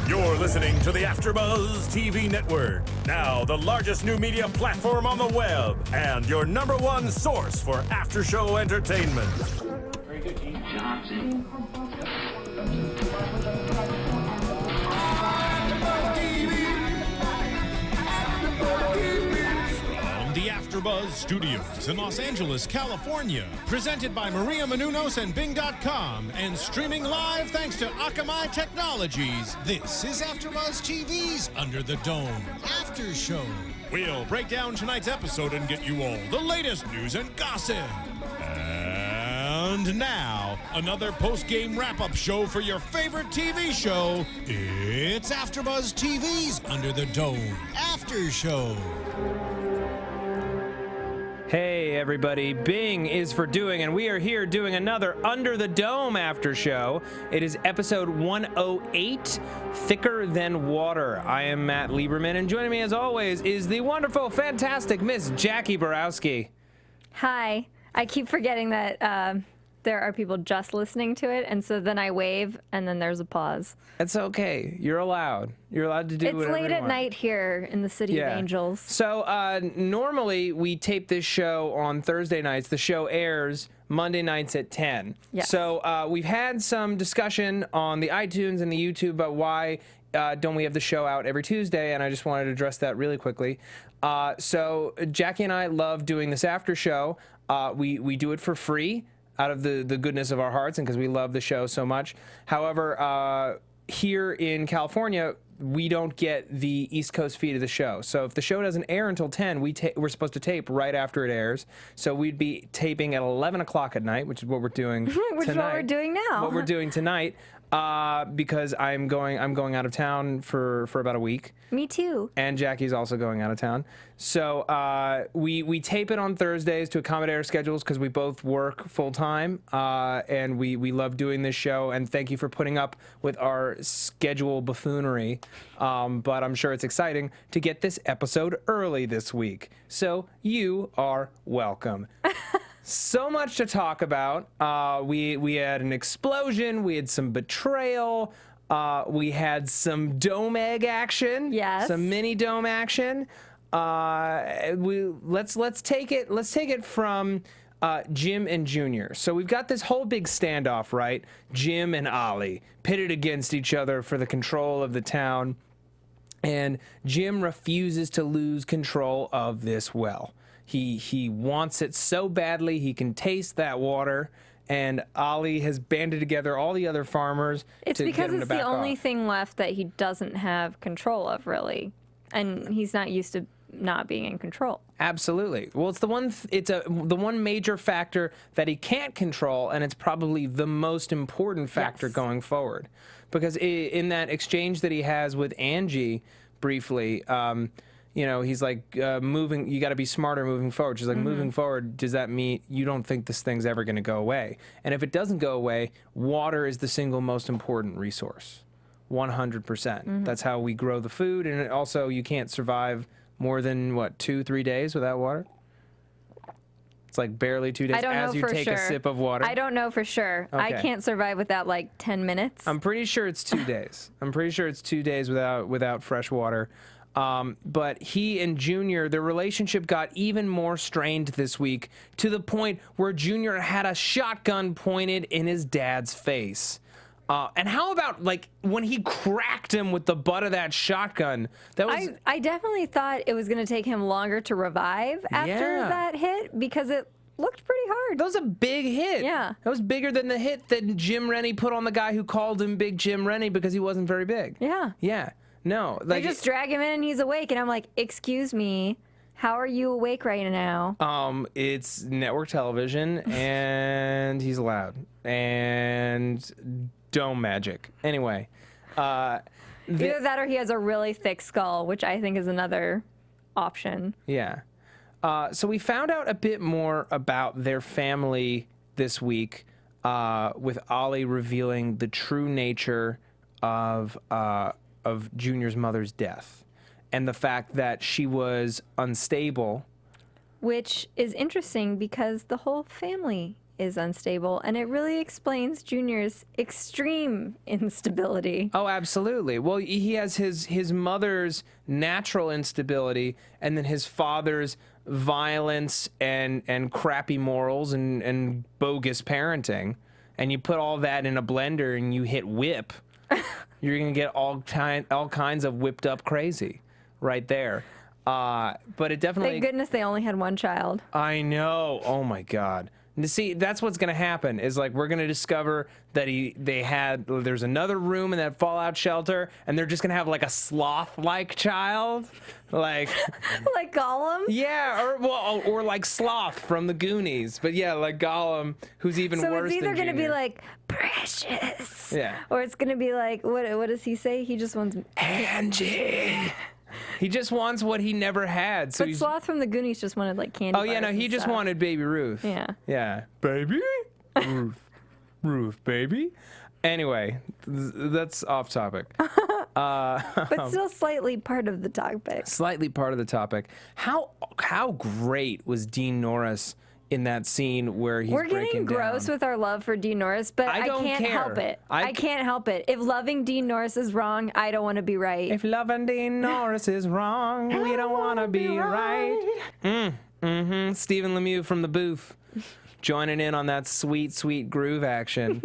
You're listening to the AfterBuzz TV network, now the largest new media platform on the web, and your #1 source for after-show entertainment. Very good, Keith Johnson. The AfterBuzz Studios in Los Angeles, California. Presented by Maria Menounos and Bing.com and streaming live thanks to Akamai Technologies. This is AfterBuzz TV's Under the Dome After Show. We'll break down tonight's episode and get you all the latest news and gossip. And now, another post-game wrap-up show for your favorite TV show. It's AfterBuzz TV's Under the Dome After Show. Hey everybody, Bing is for doing, and we are here doing another Under the Dome after show. It is episode 108, Thicker Than Water. I am Matt Lieberman, and joining me as always is the wonderful, fantastic Miss Jacque Borowski. Hi. I keep forgetting that there are people just listening to it, and so then I wave, and then there's a pause. It's okay. You're allowed. You're allowed to do whatever you want. It's late at night here in the City of Angels. So normally we tape this show on Thursday nights. The show airs Monday nights at 10. Yes. So we've had some discussion on the iTunes and the YouTube about why don't we have the show out every Tuesday, and I just wanted to address that really quickly. So Jacque and I love doing this after show. We do it for free out of the goodness of our hearts and because we love the show so much. However, here in California, we don't get the East Coast feed of the show. So if the show doesn't air until 10, we're supposed to tape right after it airs. So we'd be taping at 11 o'clock at night, which is what we're doing Which tonight. is what we're doing now. What we're doing tonight, because I'm going out of town for about a week. Me too. And Jackie's also going out of town. So we tape it on Thursdays to accommodate our schedules because we both work full time, and we love doing this show. And thank you for putting up with our schedule buffoonery. But I'm sure it's exciting to get this episode early this week. So you are welcome. So much to talk about. We had an explosion. We had some betrayal. We had some dome egg action. Yes. Some mini dome action. Let's take it from Jim and Junior. So we've got this whole big standoff, right? Jim and Ollie pitted against each other for the control of the town, and Jim refuses to lose control of this well. He wants it so badly he can taste that water, and Ollie has banded together all the other farmers It's to because get him to it's back the only off. thing left that he doesn't have control of, really. And he's not used to not being in control. Absolutely. Well, it's the one major factor that he can't control, and it's probably the most important factor going forward. Because in that exchange that he has with Angie briefly, he's like, moving, you got to be smarter moving forward. She's like, moving forward, does that mean you don't think this thing's ever going to go away? And if it doesn't go away, water is the single most important resource. 100%. That's how we grow the food. And also, you can't survive more than, 2-3 days without water? It's like barely 2 days I don't know as you for take sure. a sip of water. I don't know for sure. I Okay. can't survive without like 10 minutes. I'm pretty sure it's 2 days. I'm pretty sure it's 2 days without fresh water. But he and Junior, their relationship got even more strained this week to the point where Junior had a shotgun pointed in his dad's face. And how about, like, when he cracked him with the butt of that shotgun? That was... I definitely thought it was going to take him longer to revive after Yeah. that hit because it looked pretty hard. That was a big hit. Yeah. That was bigger than the hit that Jim Rennie put on the guy who called him Big Jim Rennie because he wasn't very big. Yeah. Yeah. No. They Like, just drag him in and he's awake, and I'm like, excuse me, how are you awake right now? It's network television, and he's loud. And dome magic. Anyway. Either that or he has a really thick skull, which I think is another option. Yeah. So we found out a bit more about their family this week, with Ollie revealing the true nature of Junior's mother's death and the fact that she was unstable. Which is interesting because the whole family is unstable, and it really explains Junior's extreme instability. Oh, absolutely. Well, he has his mother's natural instability, and then his father's violence and crappy morals and bogus parenting, and you put all that in a blender and you hit whip, you're gonna get all kinds of whipped up crazy right there. But it definitely. Thank goodness they only had one child. I know. Oh my God. See, that's what's going to happen is like we're going to discover that there's another room in that fallout shelter, and they're just going to have like a sloth-like child, like Like Gollum? yeah, or like Sloth from the Goonies, but yeah, like Gollum, who's even So worse it's either than going to be Junior. like Precious, Yeah. or it's going to be like what does he say? He just wants. Angie. He just wants what he never had. So But he's. Sloth from the Goonies just wanted like candy. Oh yeah, no, bars he and just stuff. wanted Baby Ruth. Yeah. Yeah. Baby? Ruth, baby? Anyway, that's off topic. But still slightly part of the topic. Slightly part of the topic. How great was Dean Norris in that scene where he's We're breaking getting gross down? with our love for Dean Norris, but I I don't can't care. help it. I I can't help it. If loving Dean Norris is wrong, I don't want to be right. If loving Dean Norris is wrong, we don't want to be right. Stephen Lemieux from the booth. Joining in on that sweet, sweet groove action.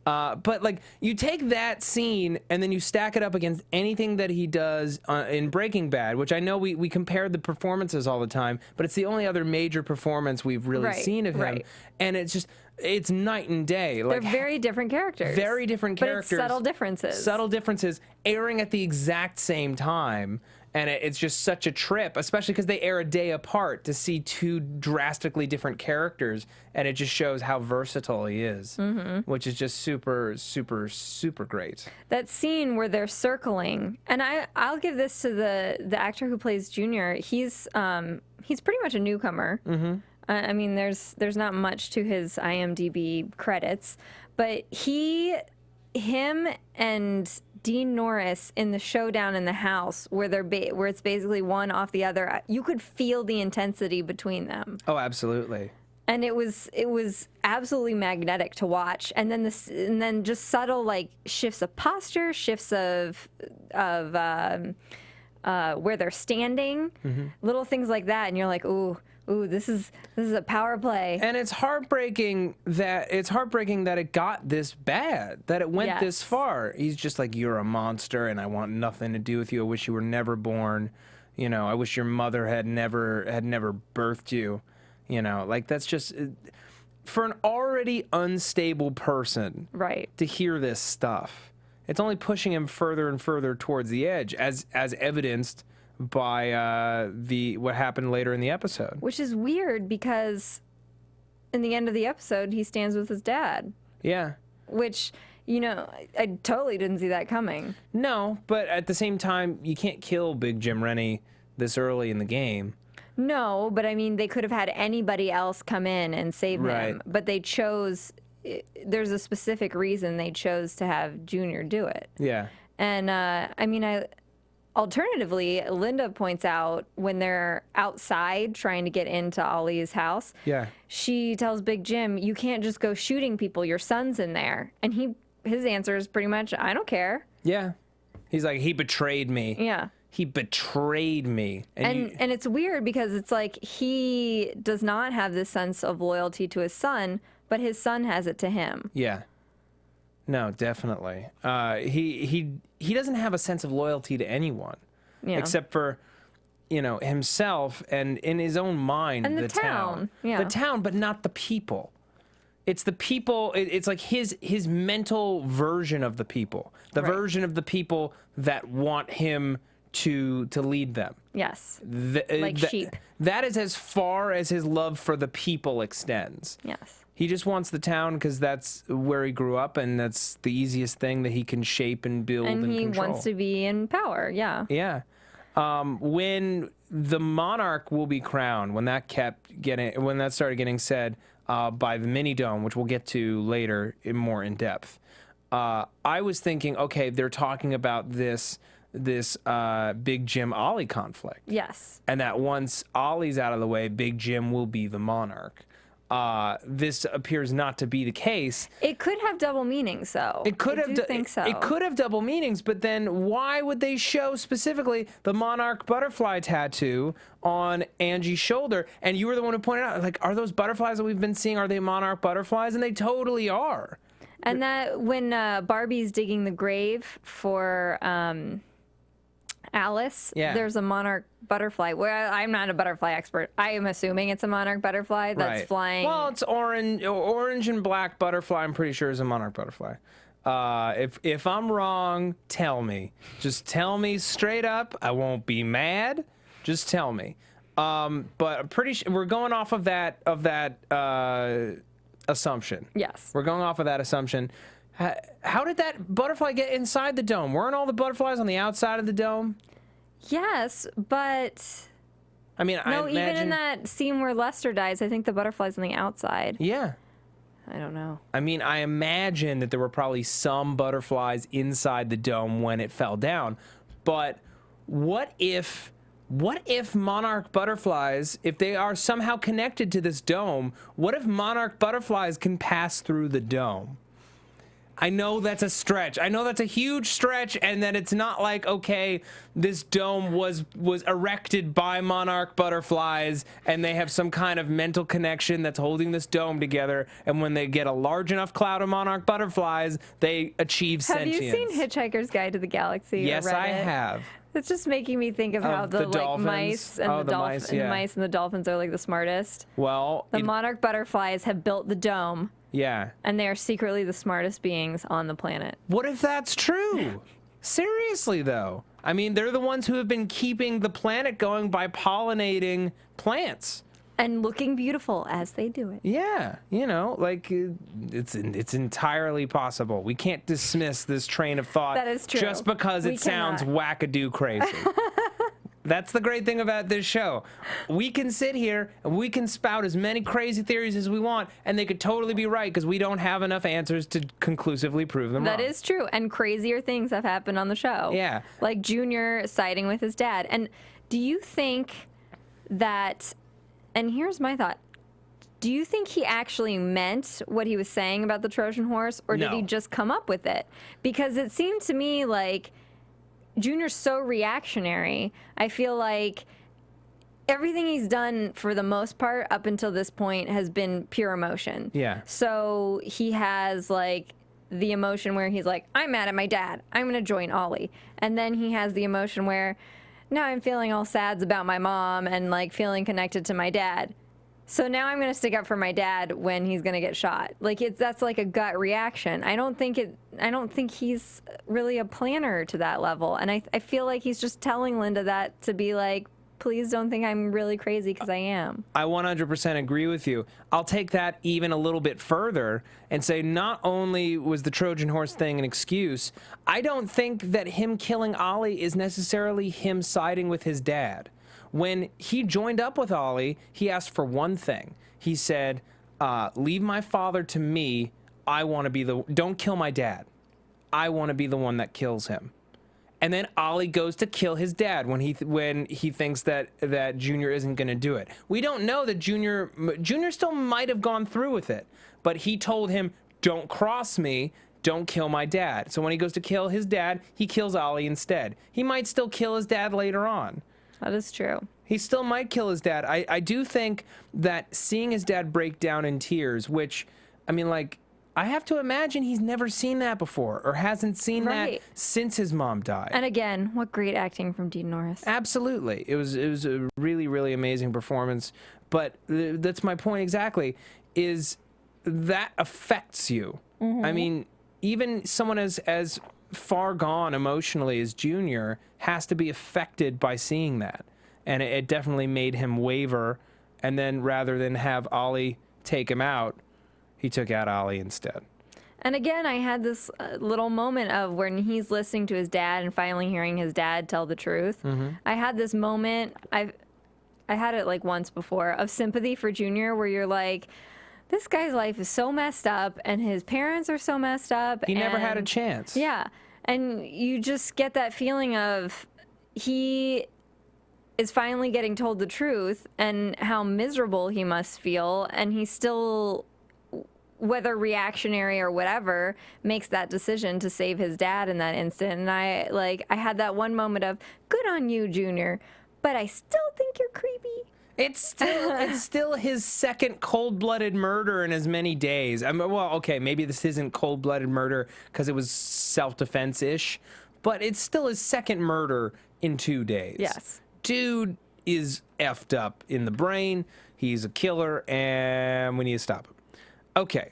But like, you take that scene and then you stack it up against anything that he does in Breaking Bad, which I know we compare the performances all the time, but it's the only other major performance we've really Right, seen of him. right. And it's night and day. They're Like, very different characters. very different characters. But it's subtle differences. Subtle differences airing at the exact same time. And it's just such a trip, especially because they air a day apart, to see two drastically different characters. And it just shows how versatile he is, which is just super, super, super great. That scene where they're circling, and I'll give this to the actor who plays Junior. He's pretty much a newcomer. I mean, there's not much to his IMDb credits, but him and Dean Norris in the showdown in the house where where it's basically one off the other, you could feel the intensity between them. Oh, absolutely. And it was absolutely magnetic to watch. And then just subtle like shifts of posture, shifts of where they're standing, little things like that, and you're like, ooh, this is a power play. And it's heartbreaking that it got this bad, that it went this Yes. far. He's just like, you're a monster, and I want nothing to do with you. I wish you were never born. You know, I wish your mother had never birthed you. You know, like that's just for an already unstable person, Right. to hear this stuff. It's only pushing him further and further towards the edge, as evidenced by what happened later in the episode. Which is weird because in the end of the episode, he stands with his dad, Yeah. which, you know, I totally didn't see that coming. No, but at the same time, you can't kill Big Jim Rennie this early in the game. No, but I mean, they could have had anybody else come in and save Right. him, but they chose, there's a specific reason they chose to have Junior do it. Yeah. And I mean, alternatively, Linda points out when they're outside trying to get into Ollie's house, Yeah. she tells Big Jim, "You can't just go shooting people. Your son's in there." And his answer is pretty much, "I don't care." Yeah. He's like, he betrayed me. Yeah. He betrayed me. And it's weird because it's like he does not have this sense of loyalty to his son, but his son has it to him. Yeah. No, definitely. He doesn't have a sense of loyalty to anyone, Yeah. except for, you know, himself and in his own mind, And the town. Yeah. The town, but not the people. It's the people. It's like his mental version of the people, the Right. version of the people that want him to lead them. Yes. Like sheep. That is as far as his love for the people extends. Yes. He just wants the town because that's where he grew up, and that's the easiest thing that he can shape and build and And he control. wants to be in power. Yeah. Yeah. When the monarch will be crowned, when that started getting said by the mini dome, which we'll get to later more in depth, I was thinking, okay, they're talking about this Big Jim Ollie conflict. Yes. And that once Ollie's out of the way, Big Jim will be the monarch. this appears not to be the case. It could have double meanings, though. It could have. think so. It could have double meanings, but then why would they show specifically the Monarch butterfly tattoo on Angie's shoulder? And you were the one who pointed out, like, are those butterflies that we've been seeing? Are they Monarch butterflies? And they totally are. And that when Barbie's digging the grave for Alice, there's a Monarch butterfly. Well, I'm not a butterfly expert. I am assuming it's a Monarch butterfly that's flying. Well, it's orange and black butterfly. I'm pretty sure is a Monarch butterfly. If I'm wrong, tell me. Just tell me straight up. I won't be mad. Just tell me. But I'm pretty sure we're going off of that assumption. Yes. We're going off of that assumption. How did that butterfly get inside the dome? Weren't all the butterflies on the outside of the dome? Yes, but I mean, no, I even imagine... in that scene where Lester dies, I think the butterfly's on the outside. Yeah. I don't know. I mean, I imagine that there were probably some butterflies inside the dome when it fell down. But what if Monarch butterflies, if they are somehow connected to this dome, what if Monarch butterflies can pass through the dome? I know that's a stretch. I know that's a huge stretch, and that it's not like, okay, this dome was erected by Monarch butterflies, and they have some kind of mental connection that's holding this dome together, and when they get a large enough cloud of Monarch butterflies, they achieve sentience. Have you seen Hitchhiker's Guide to the Galaxy? Yes, or read I it? have. It's just making me think of how the like mice and the mice and the dolphins are like the smartest. Well, the Monarch butterflies have built the dome. Yeah. And they are secretly the smartest beings on the planet. What if that's true? Seriously, though. I mean, they're the ones who have been keeping the planet going by pollinating plants. And looking beautiful as they do it. Yeah, you know, like it's entirely possible. We can't dismiss this train of thought. That is true. Just because it sounds wackadoo crazy. That's the great thing about this show. We can sit here and we can spout as many crazy theories as we want, and they could totally be right because we don't have enough answers to conclusively prove them wrong. That is true, and crazier things have happened on the show. Yeah. Like Junior siding with his dad. And do you think that, and here's my thought, do you think he actually meant what he was saying about the Trojan horse, or did he just come up with it? Because it seemed to me like Junior's so reactionary. I feel like everything he's done for the most part up until this point has been pure emotion. Yeah. So he has like the emotion where he's like, I'm mad at my dad. I'm going to join Ollie. And then he has the emotion where now I'm feeling all sad about my mom and like feeling connected to my dad. So now I'm going to stick up for my dad when he's going to get shot. Like that's like a gut reaction. I don't think he's really a planner to that level. And I feel like he's just telling Linda that to be like, please don't think I'm really crazy, because I am. I 100% agree with you. I'll take that even a little bit further and say not only was the Trojan horse thing an excuse, I don't think that him killing Ollie is necessarily him siding with his dad. When he joined up with Ollie, he asked for one thing. He said, leave my father to me. I want to be don't kill my dad. I want to be the one that kills him. And then Ollie goes to kill his dad when he thinks that Junior isn't going to do it. We don't know that Junior still might have gone through with it, but he told him, don't cross me, don't kill my dad. So when he goes to kill his dad, he kills Ollie instead. He might still kill his dad later on. That is true. He still might kill his dad. I do think that seeing his dad break down in tears, which, I mean, like, I have to imagine he's never seen that before or hasn't seen that since his mom died. And again, what great acting from Dean Norris. Absolutely. It was a really, really amazing performance. But that's my point exactly, is that affects you. Mm-hmm. I mean, even someone as far gone emotionally as Junior has to be affected by seeing that. And it definitely made him waver. And then rather than have Ollie take him out, he took out Ollie instead. And again, I had this little moment of when he's listening to his dad and finally hearing his dad tell the truth. Mm-hmm. I had this moment, I had it like once before, of sympathy for Junior, where you're like, this guy's life is so messed up and his parents are so messed up. He never had a chance. Yeah. And you just get that feeling of is finally getting told the truth and how miserable he must feel, and he still, whether reactionary or whatever, makes that decision to save his dad in that instant. And I had that one moment of, good on you, Junior, but I still think you're creepy. It's still his second cold-blooded murder in as many days. I mean, well, okay, maybe this isn't cold-blooded murder because it was self-defense-ish, but it's still his second murder in 2 days. Yes. Dude is effed up in the brain. He's a killer, and we need to stop him. Okay.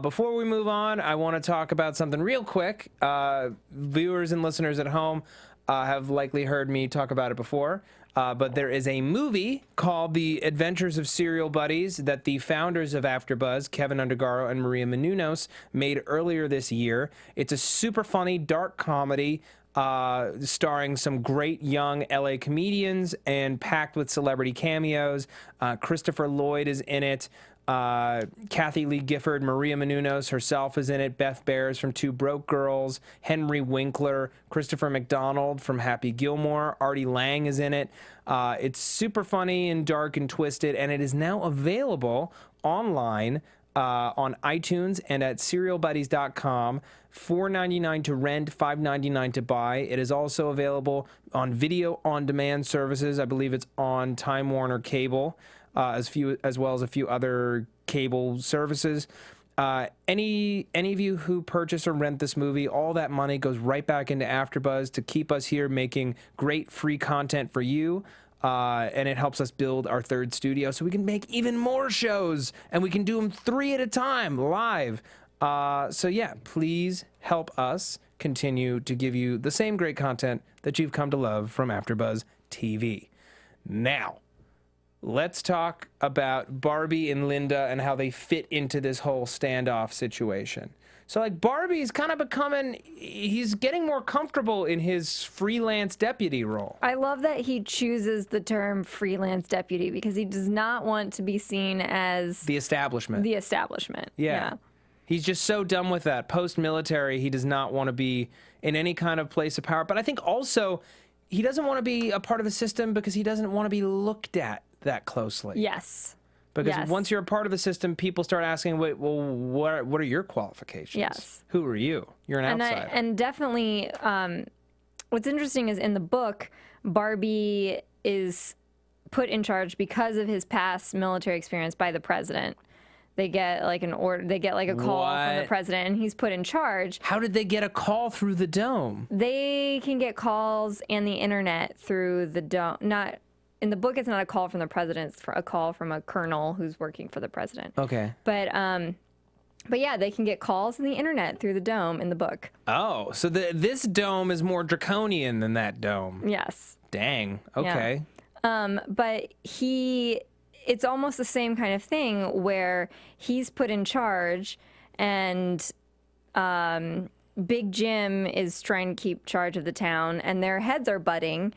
Before we move on, I want to talk about something real quick. Viewers and listeners at home have likely heard me talk about it before. But there is a movie called The Adventures of Serial Buddies that the founders of AfterBuzz, Kevin Undergaro and Maria Menounos, made earlier this year. It's a super funny, dark comedy starring some great young LA comedians and packed with celebrity cameos. Christopher Lloyd is in it. Kathy Lee Gifford, Maria Menounos herself is in it. Beth Bears from Two Broke Girls, Henry Winkler, Christopher McDonald from Happy Gilmore, Artie Lang is in it. It's super funny and dark and twisted, and it is now available online on iTunes and at serialbuddies.com. $4.99 to rent, $5.99 to buy. It is also available on video on demand services. I believe it's on Time Warner Cable. As well as a few other cable services. Any of you who purchase or rent this movie, all that money goes right back into AfterBuzz to keep us here making great free content for you. And it helps us build our third studio so we can make even more shows, and we can do them 3 at a time live. So yeah, please help us continue to give you the same great content that you've come to love from AfterBuzz TV. Now, let's talk about Barbie and Linda and how they fit into this whole standoff situation. So, like, Barbie's kind of he's getting more comfortable in his freelance deputy role. I love that he chooses the term freelance deputy because he does not want to be seen as the establishment. The establishment. Yeah. He's just so done with that. Post-military, he does not want to be in any kind of place of power. But I think also he doesn't want to be a part of the system because he doesn't want to be looked at that closely. Yes. Because once you're a part of the system, people start asking, wait, well, what are your qualifications? Yes. Who are you? You're an outsider. And definitely, what's interesting is in the book, Barbie is put in charge because of his past military experience by the president. They get like an order. They get like a call from the president, and he's put in charge. How did they get a call through the dome? They can get calls and the internet through the dome. Not in the book. It's not a call from the president. It's a call from a colonel who's working for the president. Okay. But yeah, they can get calls and the internet through the dome in the book. Oh, so this dome is more draconian than that dome. Yes. Dang. Okay. Yeah. But it's almost the same kind of thing where he's put in charge, and Big Jim is trying to keep charge of the town, and their heads are butting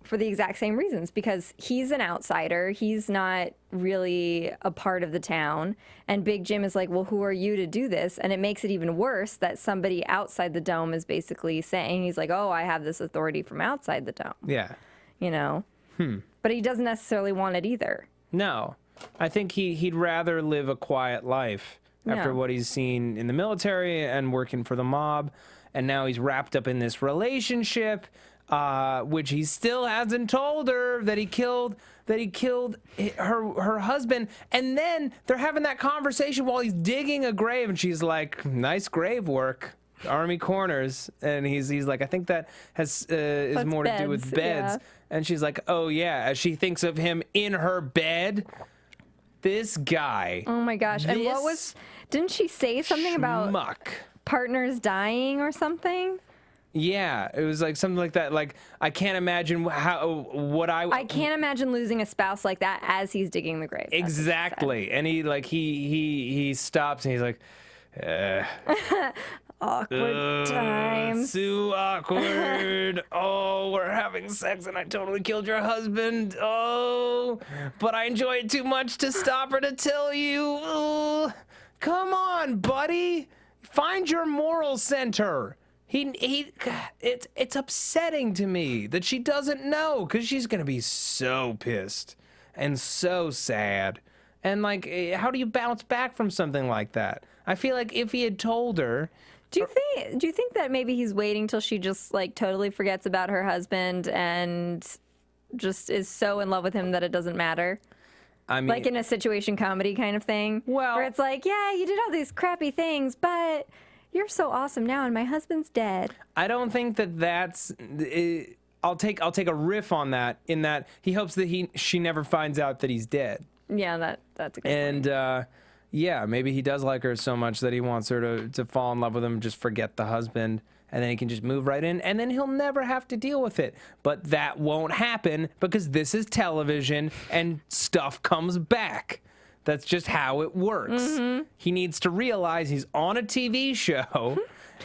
for the exact same reasons, because he's an outsider. He's not really a part of the town. And Big Jim is like, well, who are you to do this? And it makes it even worse that somebody outside the dome is basically saying, he's like, oh, I have this authority from outside the dome. Yeah. You know? But he doesn't necessarily want it either. No. I think he'd rather live a quiet life after what he's seen in the military and working for the mob. And now he's wrapped up in this relationship, which he still hasn't told her that he killed her husband. And then they're having that conversation while he's digging a grave, and she's like, nice grave work, Army Corners. And he's like, I think that is more to do with beds. Yeah. And she's like, oh yeah, as she thinks of him in her bed. This guy. Oh my gosh. And didn't she say something about partners dying or something? Yeah, it was like something like that. Like, I can't imagine I can't imagine losing a spouse like that as he's digging the grave. Exactly. And he stops and he's like, awkward times. Too awkward. Oh, we're having sex and I totally killed your husband. Oh, but I enjoy it too much to stop her to tell you. Come on, buddy. Find your moral center. It's upsetting to me that she doesn't know, because she's gonna be so pissed and so sad. And like, how do you bounce back from something like that? I feel like if he had told her. Do you think that maybe he's waiting till she just like totally forgets about her husband and just is so in love with him that it doesn't matter? I mean, like in a situation comedy kind of thing, where it's like, yeah, you did all these crappy things, but you're so awesome now, and my husband's dead. I don't think that's. I'll take a riff on that, in that he hopes that she never finds out that he's dead. Yeah, that's a good point. And yeah, maybe he does like her so much that he wants her to fall in love with him, just forget the husband, and then he can just move right in, and then he'll never have to deal with it. But that won't happen, because this is television and stuff comes back. That's just how it works. Mm-hmm. He needs to realize he's on a TV show.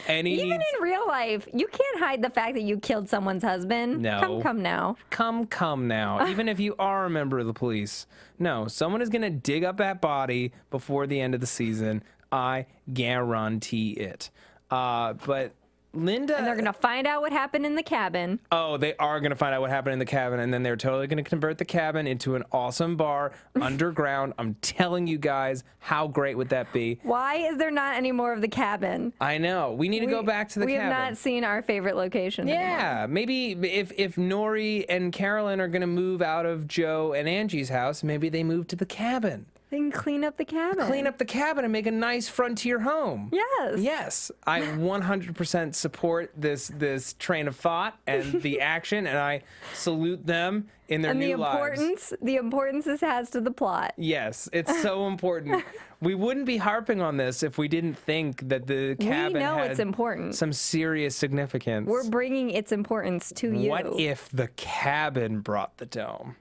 And even in real life, you can't hide the fact that you killed someone's husband. No. Come now. Come now. Even if you are a member of the police. No, someone is going to dig up that body before the end of the season. I guarantee it. But Linda... And they're going to find out what happened in the cabin. Oh, they are going to find out what happened in the cabin, and then they're totally going to convert the cabin into an awesome bar underground. I'm telling you guys, how great would that be? Why is there not any more of the cabin? I know. We need to go back to the cabin. We have not seen our favorite location anymore. Maybe if Nori and Carolyn are going to move out of Joe and Angie's house, maybe they move to the cabin. They can clean up the cabin. Clean up the cabin and make a nice frontier home. Yes. Yes. I 100% support this train of thought and the action, and I salute them in their new lives. The importance this has to the plot. Yes, it's so important. We wouldn't be harping on this if we didn't think that the cabin had it's important. Some serious significance. We're bringing its importance to you. What if the cabin brought the dome?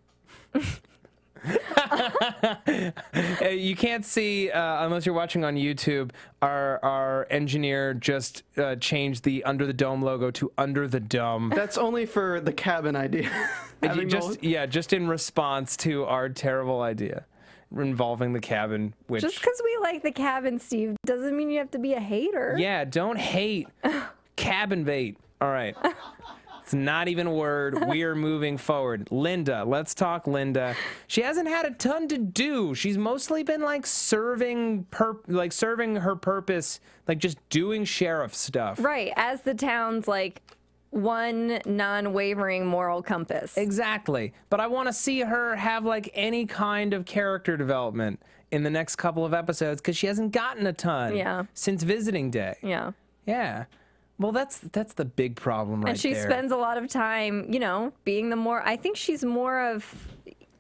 You can't see unless you're watching on YouTube. Our engineer just changed the Under the Dome logo to Under the Dome. That's only for the cabin idea. Just in response to our terrible idea involving the cabin. Which just because we like the cabin, Steve, doesn't mean you have to be a hater. Yeah, don't hate. Cabin bait. All right. It's not even a word. We're moving forward. Linda, let's talk Linda. She hasn't had a ton to do. She's mostly been like serving her purpose, like just doing sheriff stuff. Right, as the town's like one non-wavering moral compass. Exactly. But I want to see her have like any kind of character development in the next couple of episodes, because she hasn't gotten a ton since visiting day. Yeah. Yeah. Well, that's the big problem right there. And she spends a lot of time, being the more... I think she's more of...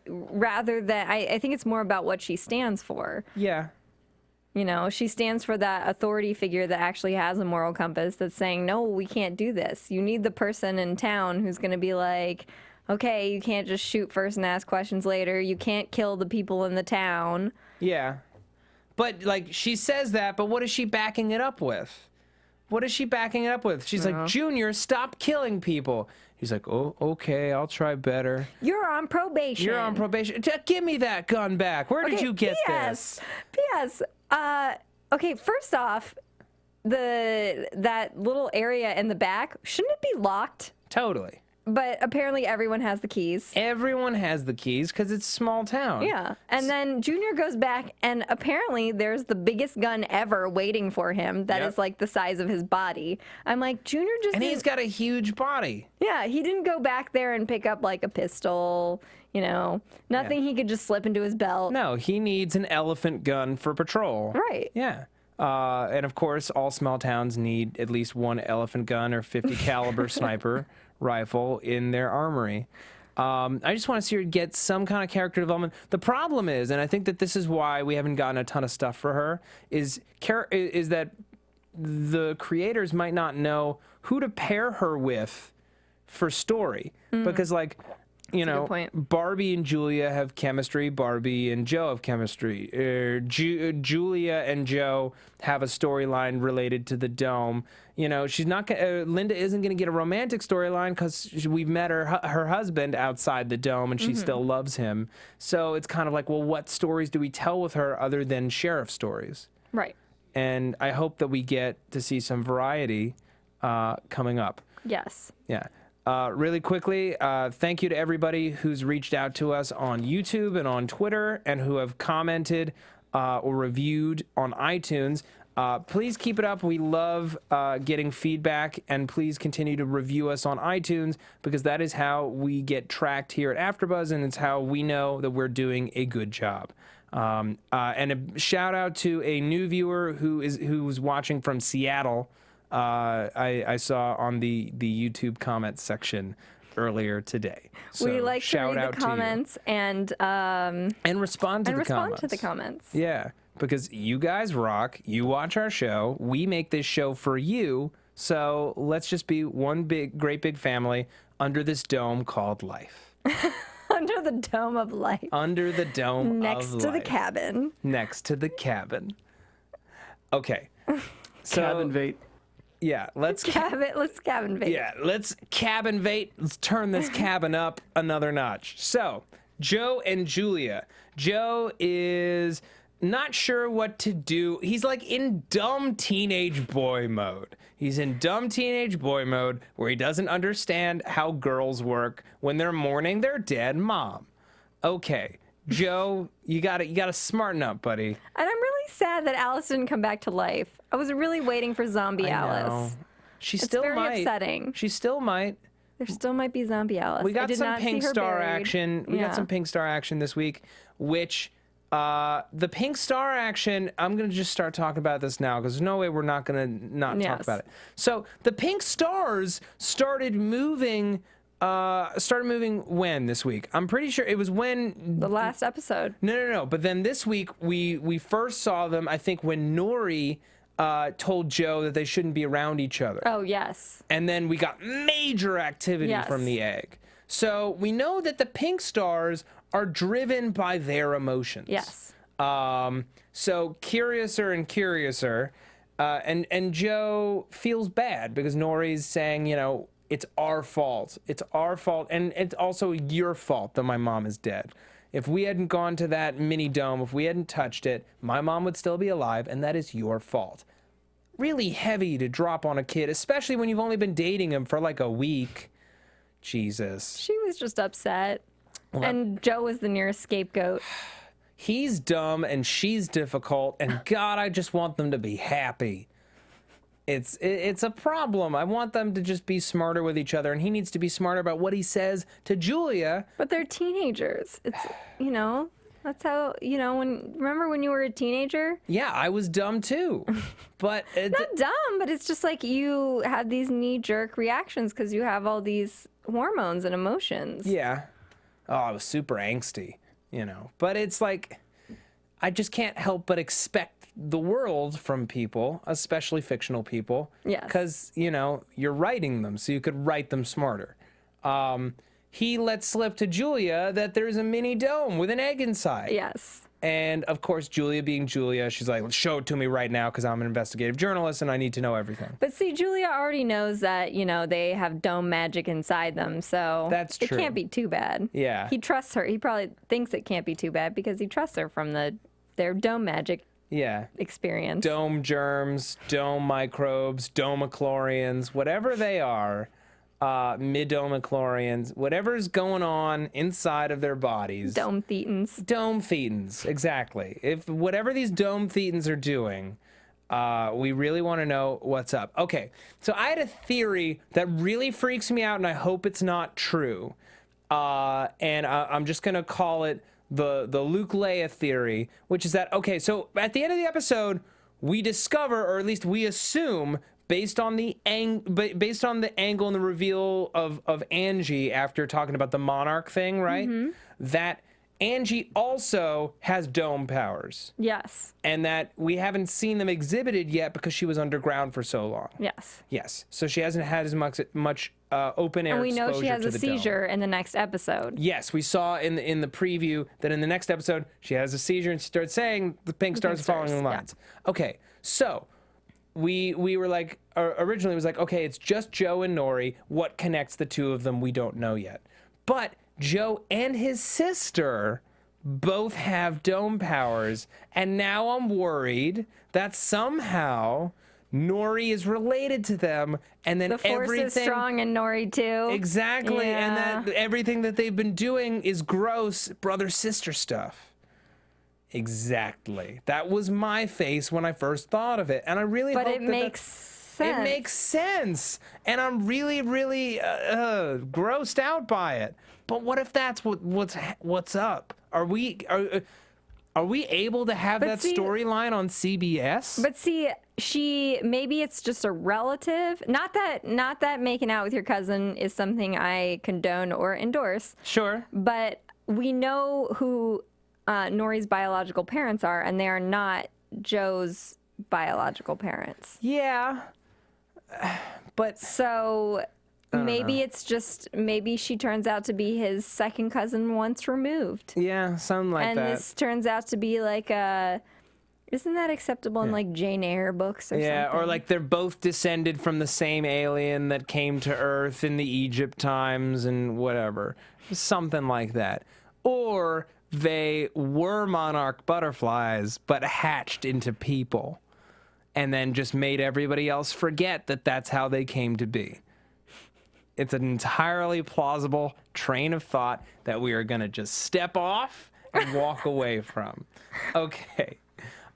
Rather than... I think it's more about what she stands for. Yeah. She stands for that authority figure that actually has a moral compass that's saying, no, we can't do this. You need the person in town who's going to be like, okay, you can't just shoot first and ask questions later. You can't kill the people in the town. Yeah. But, like, she says that, but what is she backing it up with? What is she backing it up with? She's like, Junior, stop killing people. He's like, oh, okay, I'll try better. You're on probation. You're on probation. Give me that gun back. Where did you get this? P.S. Okay, first off, that little area in the back, shouldn't it be locked? Totally. But apparently everyone has the keys. Everyone has the keys because it's a small town. Yeah. And then Junior goes back, and apparently there's the biggest gun ever waiting for him that is like the size of his body. I'm like, Junior just... And he's got a huge body. Yeah, he didn't go back there and pick up like a pistol, nothing he could just slip into his belt. No, he needs an elephant gun for patrol. Right. Yeah. And of course, all small towns need at least one elephant gun or 50 caliber sniper rifle in their armory. I just want to see her get some kind of character development. The problem is, and I think that this is why we haven't gotten a ton of stuff for her, is that the creators might not know who to pair her with for story. Because, like, Barbie and Julia have chemistry. Barbie and Joe have chemistry. Julia and Joe have a storyline related to the dome. She's not. Linda isn't going to get a romantic storyline because we've met her husband outside the dome, and she still loves him. So it's kind of like, well, what stories do we tell with her other than sheriff stories? Right. And I hope that we get to see some variety coming up. Yes. Yeah. Really quickly, thank you to everybody who's reached out to us on YouTube and on Twitter and who have commented or reviewed on iTunes. Please keep it up. We love getting feedback, and please continue to review us on iTunes because that is how we get tracked here at AfterBuzz, and it's how we know that we're doing a good job. And a shout out to a new viewer who's watching from Seattle. I saw on the YouTube comments section earlier today. So we like to shout read out the comments and respond to the comments. Yeah, because you guys rock. You watch our show. We make this show for you. So let's just be one great big family under this dome called life. Under the dome of life. Under the dome Next of to the life. cabin. Next to the cabin. Okay. So, Cabin bait. yeah, let's Cabin. Let's cabin bait. Yeah, let's cabin bait. Let's turn this cabin up another notch. So, Joe and Julia. Joe is not sure what to do. He's like in dumb teenage boy mode. He's in dumb teenage boy mode where he doesn't understand how girls work when they're mourning their dead mom. Okay, Joe, you gotta smarten up, buddy. And I'm really sad that Alice didn't come back to life. I was really waiting for zombie Alice. She It's still very might. upsetting. She still might. There still might be zombie Alice. We I got did some not Pink see her Star buried. action. We got some Pink Star action this week, which the Pink Star action, I'm going to just start talking about this now because there's no way we're not going to not talk about it. So the Pink Stars started moving when this week? I'm pretty sure it was when... The last episode. No. But then this week, we first saw them, I think, when Nori told Joe that they shouldn't be around each other. Oh, yes. And then we got major activity from the egg. So we know that the Pink Stars are driven by their emotions. Yes. So curiouser and curiouser. And Joe feels bad because Nori's saying, you know, it's our fault. It's our fault. And it's also your fault that my mom is dead. If we hadn't gone to that mini dome, if we hadn't touched it, my mom would still be alive, and that is your fault. Really heavy to drop on a kid, especially when you've only been dating him for like a week. Jesus. She was just upset. And Joe was the nearest scapegoat. He's dumb and she's difficult, and God, I just want them to be happy. It's a problem. I want them to just be smarter with each other, and he needs to be smarter about what he says to Julia. But they're teenagers. It's, you know, that's how, you know, remember when you were a teenager? Yeah, I was dumb too. But Not dumb, but it's just like you had these knee-jerk reactions because you have all these hormones and emotions. Yeah. Oh, I was super angsty, you know. But it's like, I just can't help but expect the world from people, especially fictional people. Yes. Because, you know, you're writing them, so you could write them smarter. He lets slip to Julia that there's a mini dome with an egg inside. Yes. And, of course, Julia being Julia, she's like, show it to me right now because I'm an investigative journalist and I need to know everything. But see, Julia already knows that, you know, they have dome magic inside them, so That's true. It can't be too bad. Yeah. He trusts her. He probably thinks it can't be too bad because he trusts her from their dome magic experience. Dome germs, dome microbes, domichlorians, whatever they are, midomichlorians, whatever's going on inside of their bodies. Dome thetans. Dome thetans, exactly. If whatever these dome thetans are doing, we really want to know what's up. Okay, so I had a theory that really freaks me out, and I hope it's not true. And I'm just going to call it the Luke Leia theory, which is that, okay, so at the end of the episode, we discover, or at least we assume, based on the angle and the reveal of Angie after talking about the Monarch thing, right? Mm-hmm. That Angie also has dome powers. Yes. And that we haven't seen them exhibited yet because she was underground for so long. Yes. Yes. So she hasn't had as much open air exposure to the dome. And we know she has a seizure in the next episode. Yes, we saw in the preview that in the next episode she has a seizure and she starts saying the pink stars are following the lines. Yeah. Okay, so we were like, originally it was like, okay, it's just Joe and Nori. What connects the two of them? We don't know yet. But Joe and his sister both have dome powers, and now I'm worried that somehow Nori is related to them, and then The force everything is strong in Nori too. exactly, and Yeah. that everything that they've been doing is gross brother sister stuff. Exactly. That was my face when I first thought of it, and I really But hope it makes sense. it makes sense, and I'm really, really grossed out by it. But what if that's what's up? Are we able to have that see- storyline on CBS? But see, maybe it's just a relative. Not that making out with your cousin is something I condone or endorse. Sure. But we know who Nori's biological parents are, and they are not Joe's biological parents. Yeah. But So maybe it's just maybe she turns out to be his second cousin once removed. yeah, something like And that. this turns out to be like a. Isn't that acceptable in like Jane Eyre books or Yeah, something? or like they're both descended from the same alien that came to Earth in the Egypt times and whatever. Something like that. Or they were monarch butterflies but hatched into people and then just made everybody else forget that that's how they came to be. It's an entirely plausible train of thought that we are going to just step off and walk away from. Okay.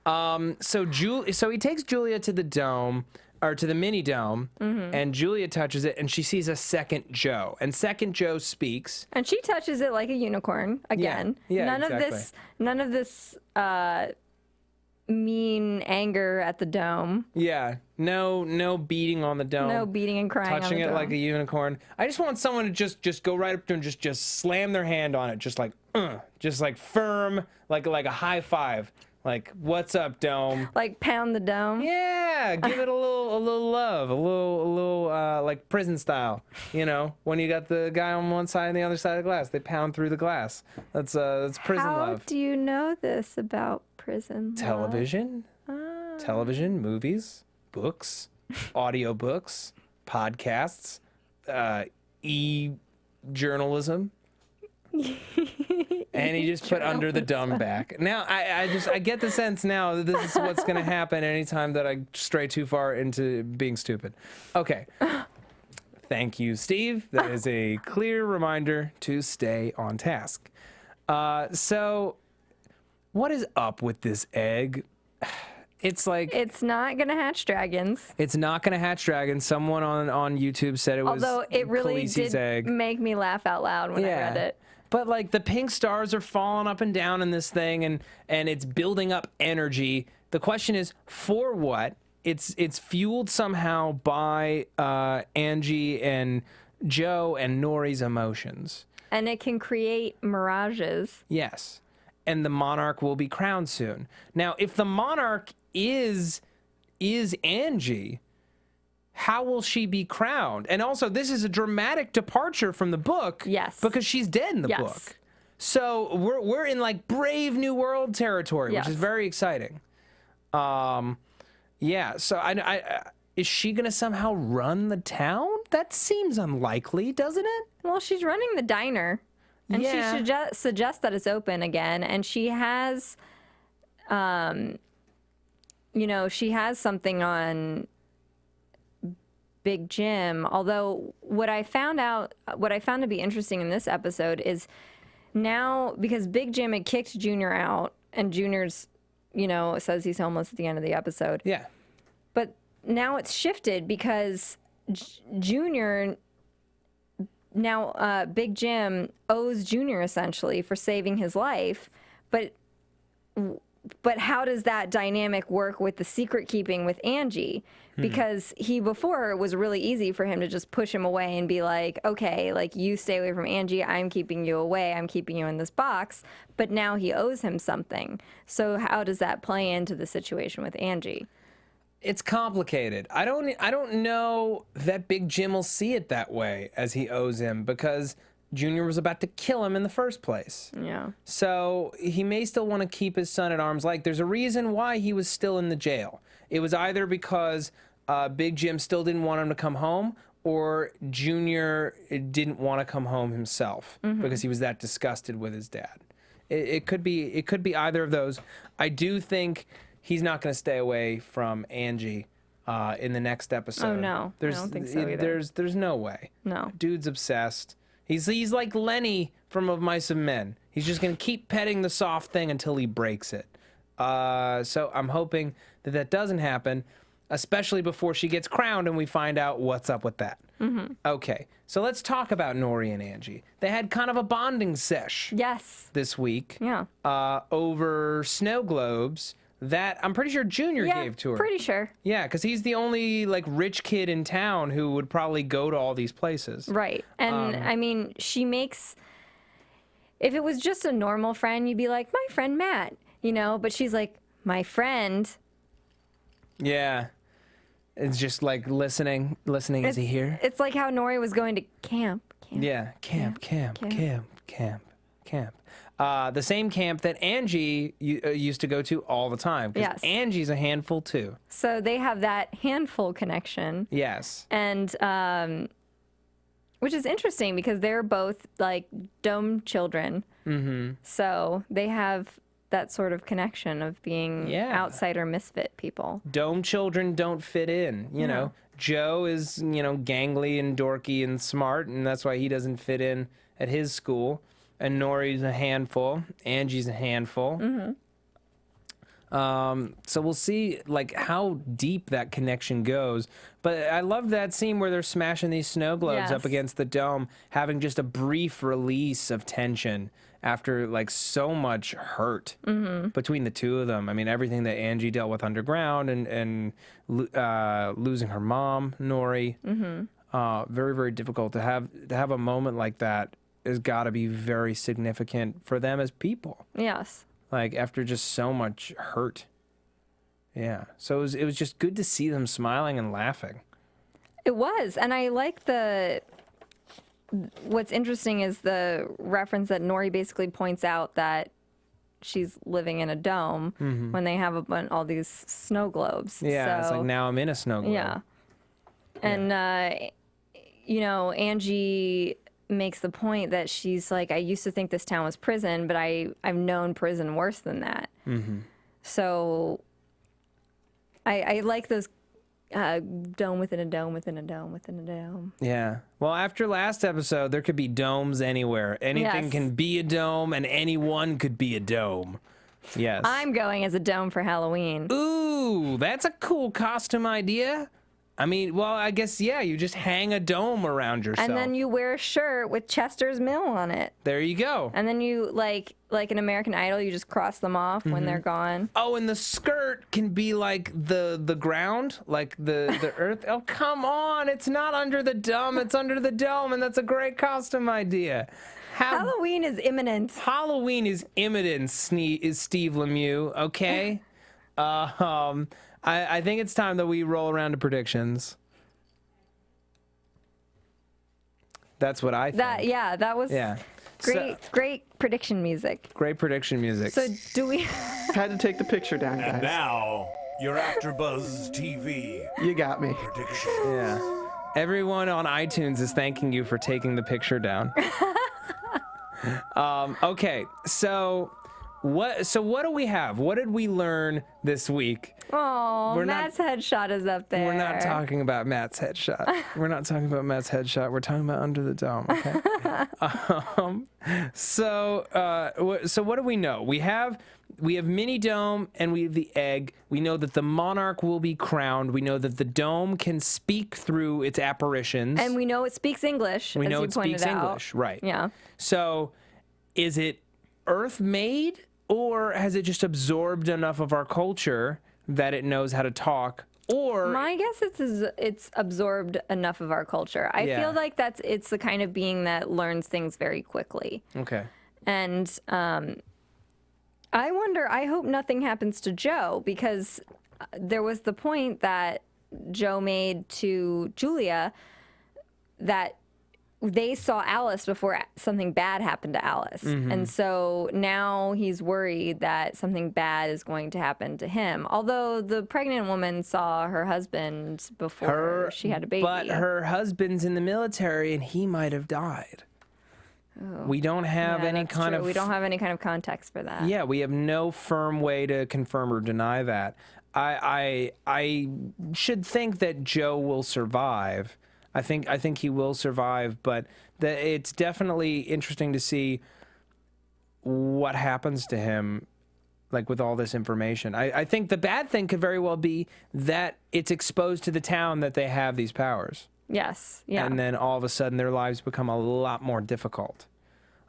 So he takes Julia to the dome, or to the mini dome, and Julia touches it, and she sees a second Joe. And second Joe speaks. And she touches it like a unicorn again. Yeah, none exactly. None of this mean anger at the dome. Yeah, no beating on the dome. No beating and crying Touching on the it like a dome. unicorn. I just want someone to just go right up to him, just slam their hand on it, just like firm, like a high five. Like, what's up, dome? Like pound the dome. Yeah, give it a little love, a little like prison style. You know, when you got the guy on one side and the other side of the glass, they pound through the glass. That's prison How love. do you know this about prison love? Television, television, movies, books, audiobooks, podcasts, e-journalism. And he just put under the dumb back. Now, I get the sense now that this is what's going to happen anytime that I stray too far into being stupid. Okay. Thank you, Steve. That is a clear reminder to stay on task. So, what is up with this egg? It's like... It's not going to hatch dragons. It's not going to hatch dragons. Someone on YouTube said it was Although it really Khaleesi's did egg. make me laugh out loud when I read it. But like the pink stars are falling up and down in this thing, and it's building up energy. The question is, for what? It's fueled somehow by Angie and Joe and Nori's emotions. And it can create mirages. Yes. And the monarch will be crowned soon. Now, if the monarch is Angie, how will she be crowned? And also, this is a dramatic departure from the book. Yes. Because she's dead in the Yes. book. So we're in like Brave New World territory, Yes. which is very exciting. Yeah. So I is she gonna somehow run the town? That seems unlikely, doesn't it? Well, she's running the diner. And Yeah. she suggests that it's open again. And she has, she has something on Big Jim. Although what I found to be interesting in this episode is now, because Big Jim had kicked Junior out, and Junior's, says he's homeless at the end of the episode. Yeah. But now it's shifted because Junior, now Big Jim owes Junior essentially for saving his life. But how does that dynamic work with the secret keeping with Angie? Because before it was really easy for him to just push him away and be like, okay, like you stay away from Angie, I'm keeping you away, I'm keeping you in this box. But now he owes him something. So how does that play into the situation with Angie? It's complicated. I don't know that Big Jim will see it that way, as he owes him, because Junior was about to kill him in the first place. Yeah. So he may still want to keep his son at arm's length. There's a reason why he was still in the jail. It was either because Big Jim still didn't want him to come home, or Junior didn't want to come home himself because he was that disgusted with his dad. It could be either of those. I do think he's not going to stay away from Angie in the next episode. Oh, no. I don't think so either. There's no way. No. Dude's obsessed. He's like Lenny from Of Mice and Men. He's just going to keep petting the soft thing until he breaks it. So I'm hoping that doesn't happen, especially before she gets crowned and we find out what's up with that. Mm-hmm. Okay, so let's talk about Nori and Angie. They had kind of a bonding sesh. Yes. This week. Yeah. Over snow globes that I'm pretty sure Junior gave to her. Pretty sure. Yeah, because he's the only like rich kid in town who would probably go to all these places. Right. And I mean, she makes, if it was just a normal friend, you'd be like, my friend Matt, but she's like, my friend. Yeah. It's just like listening. Is he here? It's like how Nori was going to camp. Yeah, camp. The same camp that Angie used to go to all the time. Yes. Angie's a handful too. So they have that handful connection. Yes. And which is interesting because they're both like dome children. Mm-hmm. So they have that sort of connection of being outsider misfit people. Dome children don't fit in, you know. Joe is, gangly and dorky and smart, and that's why he doesn't fit in at his school. And Nori's a handful. Angie's a handful. Mm-hmm. So we'll see, like, how deep that connection goes. But I love that scene where they're smashing these snow globes up against the dome, having just a brief release of tension after, like, so much hurt between the two of them. I mean, everything that Angie dealt with underground and losing her mom, Nori. Very, very difficult to have a moment like that. Has got to be very significant for them as people. Yes. Like, after just so much hurt. Yeah. So it was just good to see them smiling and laughing. It was. And I like what's interesting is the reference that Nori basically points out that she's living in a dome when they have all these snow globes. Yeah, so, it's like, now I'm in a snow globe. Yeah. And, Angie makes the point that she's like, I used to think this town was prison, but I've known prison worse than that. So I like those dome within a dome within a dome within a dome. Yeah. Well, after last episode, there could be domes anywhere. Anything can be a dome, and anyone could be a dome. Yes. I'm going as a dome for Halloween. Ooh, that's a cool costume idea. I mean, well, I guess, you just hang a dome around yourself. And then you wear a shirt with Chester's Mill on it. There you go. And then you, like an American Idol, you just cross them off when they're gone. Oh, and the skirt can be like the ground, like the earth. Oh, come on. It's not under the dome. It's under the dome, and that's a great costume idea. Halloween is imminent. Halloween is imminent, is Steve Lemieux, okay? I think it's time that we roll around to predictions. That's what I think. That was great prediction music. Great prediction music. So do we... Had to take the picture down, guys. And now, your AfterBuzz TV You got me. prediction. Yeah. Everyone on iTunes is thanking you for taking the picture down. Okay, so what do we have? What did we learn this week? Oh, Matt's headshot is up there. We're not talking about Matt's headshot. We're talking about Under the Dome, okay? So what do we know? We have Mini Dome and we have the egg. We know that the Monarch will be crowned. We know that the Dome can speak through its apparitions. And we know it speaks English, We as know you it pointed speaks out. English, right. Yeah. So is it Earth-made, or has it just absorbed enough of our culture that it knows how to talk? Or my guess it's absorbed enough of our culture. I feel like it's the kind of being that learns things very quickly. Okay. And I hope nothing happens to Joe, because there was the point that Joe made to Julia that they saw Alice before something bad happened to Alice. And so now he's worried that something bad is going to happen to him. Although the pregnant woman saw her husband before she had a baby. But her husband's in the military and he might have died. Oh. We don't have any kind true. of... We don't have any kind of context for that. Yeah, we have no firm way to confirm or deny that. I should think that Joe will survive. I think he will survive, but it's definitely interesting to see what happens to him, like with all this information. I think the bad thing could very well be that it's exposed to the town that they have these powers. Yes. Yeah. And then all of a sudden their lives become a lot more difficult.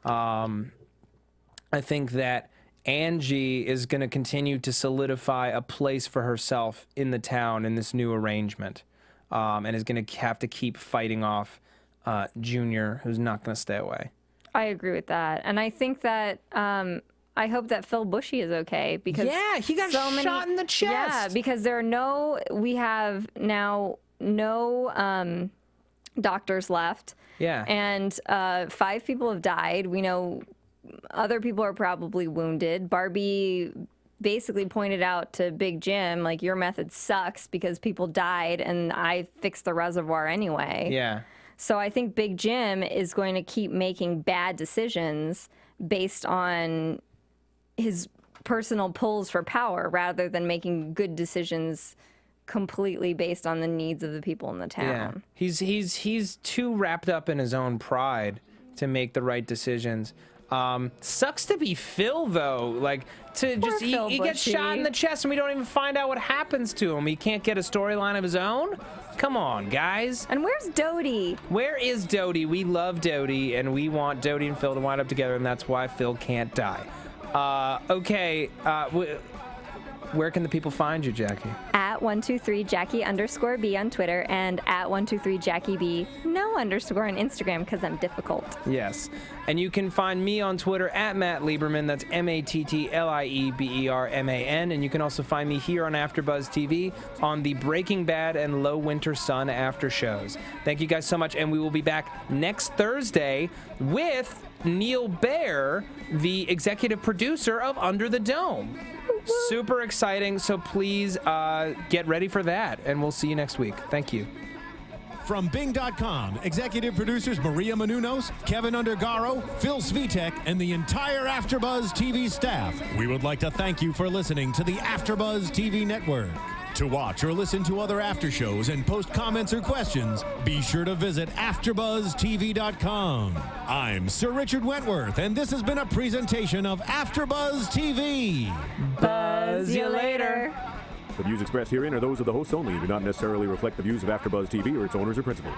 I think that Angie is going to continue to solidify a place for herself in the town in this new arrangement, and is going to have to keep fighting off Junior, who's not going to stay away. I agree with that. And I think that I hope that Phil Bushy is okay, because he got shot in the chest. Yeah, because we have now no doctors left. Yeah. And 5 people have died. We know other people are probably wounded. Barbie basically pointed out to Big Jim, like, your method sucks because people died and I fixed the reservoir anyway. Yeah. So I think Big Jim is going to keep making bad decisions based on his personal pulls for power rather than making good decisions completely based on the needs of the people in the town. Yeah. He's too wrapped up in his own pride to make the right decisions. Sucks to be Phil, though. Like, to Poor just Phil he gets Bushy. shot in the chest and we don't even find out what happens to him. He can't get a storyline of his own. Come on, guys. And where's Dodie? Where is Dodie? We love Dodie, and we want Dodie and Phil to wind up together, and that's why Phil can't die. Okay. Where can the people find you, Jackie? At 123Jackie_B on Twitter and at 123JackieB, no underscore on Instagram because I'm difficult. Yes. And you can find me on Twitter at Matt Lieberman. That's MattLieberman. And you can also find me here on AfterBuzz TV on the Breaking Bad and Low Winter Sun after shows. Thank you guys so much. And we will be back next Thursday with Neil Baer, the executive producer of Under the Dome. Super exciting. So please get ready for that. And we'll see you next week. Thank you. From Bing.com, executive producers Maria Menounos, Kevin Undergaro, Phil Svitek, and the entire AfterBuzz TV staff, we would like to thank you for listening to the AfterBuzz TV network. To watch or listen to other after shows and post comments or questions, be sure to visit AfterBuzzTV.com. I'm Sir Richard Wentworth, and this has been a presentation of AfterBuzz TV. Buzz you later. The views expressed herein are those of the hosts only and do not necessarily reflect the views of AfterBuzz TV or its owners or principals.